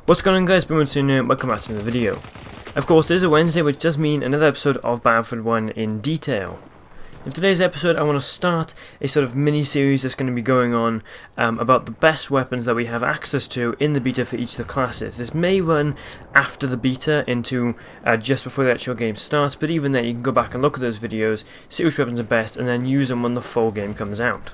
What's going on, guys? BF1 here, welcome back to another video. Of course, it is a Wednesday, which does mean another episode of BF1 in detail. In today's episode, I want to start a sort of mini-series that's going to be going on about the best weapons that we have access to in the beta for each of the classes. This may run after the beta into just before the actual game starts, but even then you can go back and look at those videos, see which weapons are best, and then use them when the full game comes out.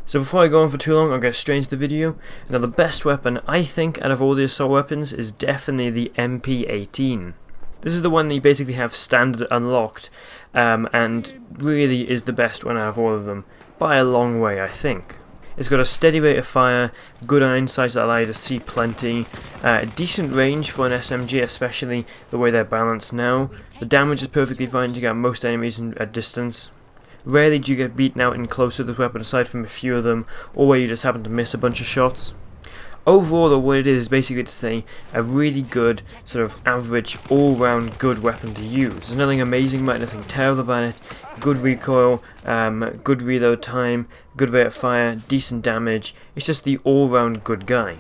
So before I go on for too long, I'll get straight into the video. Now, the best weapon, I think, out of all the assault weapons is definitely the MP18. This is the one that you basically have standard unlocked, and really is the best one out of all of them, by a long way, I think. It's got a steady rate of fire, good iron sights that allow you to see plenty, decent range for an SMG, especially the way they're balanced now. The damage is perfectly fine to get most enemies at distance. Rarely do you get beaten out in close with this weapon, aside from a few of them, or where you just happen to miss a bunch of shots. Overall, though, what it is basically to say a really good, sort of average, all-round good weapon to use. There's nothing amazing about it, nothing terrible about it. Good recoil, good reload time, good rate of fire, decent damage. It's just the all-round good guy.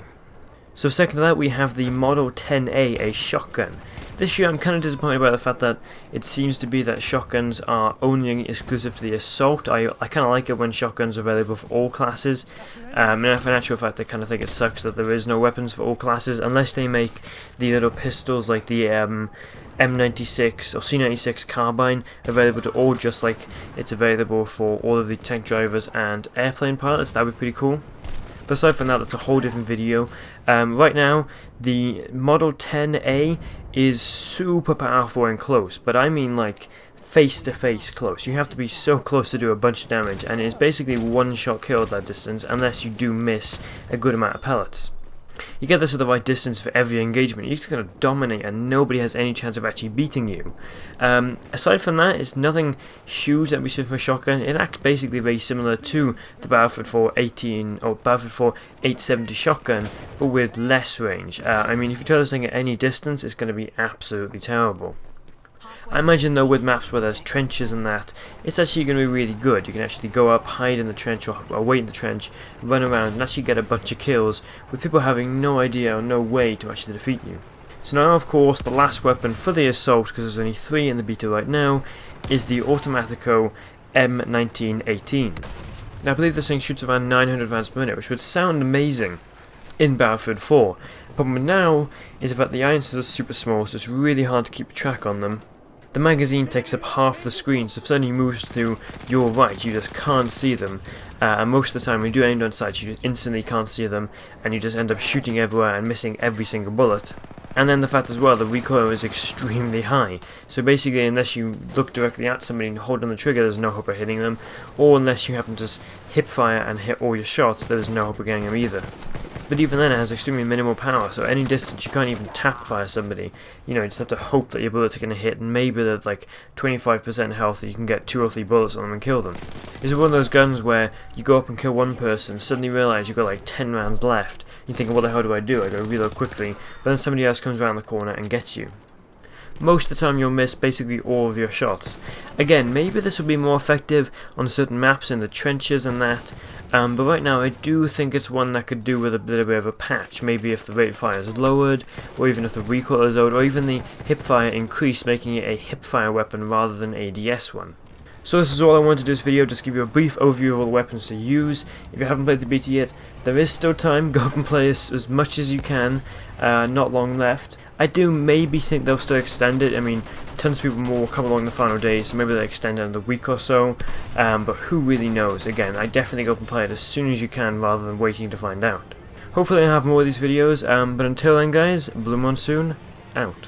So second to that, we have the Model 10A, a shotgun. This year I'm kind of disappointed by the fact that it seems to be that shotguns are only exclusive to the assault. I kind of like it when shotguns are available for all classes. And in actual fact, I kind of think it sucks that there is no weapons for all classes unless they make the little pistols like the M96 or C96 carbine available to all, just like it's available for all of the tank drivers and airplane pilots. That would be pretty cool. But aside from that, that's a whole different video. Right now, the Model 10A is super powerful and close, but I mean like face-to-face close. You have to be so close to do a bunch of damage, and it is basically one-shot kill at that distance unless you do miss a good amount of pellets. You get this at the right distance for every engagement. You're just going to dominate and nobody has any chance of actually beating you. Aside from that, it's nothing huge that we see from a shotgun. It acts basically very similar to the Battlefield 4 870 shotgun, but with less range. I mean, if you try this thing at any distance, it's going to be absolutely terrible. I imagine though, with maps where there's trenches and that, it's actually going to be really good. You can actually go up, hide in the trench, or wait in the trench, run around and actually get a bunch of kills with people having no idea or no way to actually defeat you. So now, of course, the last weapon for the assault, because there's only 3 in the beta right now, is the Automatico M1918. Now, I believe this thing shoots around 900 rounds per minute, which would sound amazing in Battlefield 4. The problem now is that the iron sights are super small, so it's really hard to keep track on them. The magazine takes up half the screen, so if somebody moves to your right, you just can't see them. And most of the time when you do aim on sights, you just instantly can't see them, and you just end up shooting everywhere and missing every single bullet. And then the fact as well, the recoil is extremely high. So basically, unless you look directly at somebody and hold on the trigger, there's no hope of hitting them. Or unless you happen to just hip fire and hit all your shots, there's no hope of getting them either. But even then, it has extremely minimal power, so any distance you can't even tap fire somebody. You know, you just have to hope that your bullets are going to hit, and maybe they're like 25% health, that you can get 2 or 3 bullets on them and kill them. Is it one of those guns where you go up and kill one person, suddenly realise you've got like 10 rounds left, you're thinking, what the hell do? I gotta reload quickly, but then somebody else comes around the corner and gets you. Most of the time you'll miss basically all of your shots. Again, maybe this will be more effective on certain maps in the trenches and that, but right now I do think it's one that could do with a little bit of a patch. Maybe if the rate of fire is lowered, or even if the recoil is lowered, or even the hip fire increased, making it a hip fire weapon rather than a DS one. So this is all I wanted to do this video, just give you a brief overview of all the weapons to use. If you haven't played the beta yet, there is still time, go up and play as much as you can, not long left. I do maybe think they'll still extend it. I mean, tons of people will come along the final days, so maybe they'll extend it another week or so, but who really knows. Again, I definitely go up and play it as soon as you can rather than waiting to find out. Hopefully I'll have more of these videos, but until then guys, BF1 out.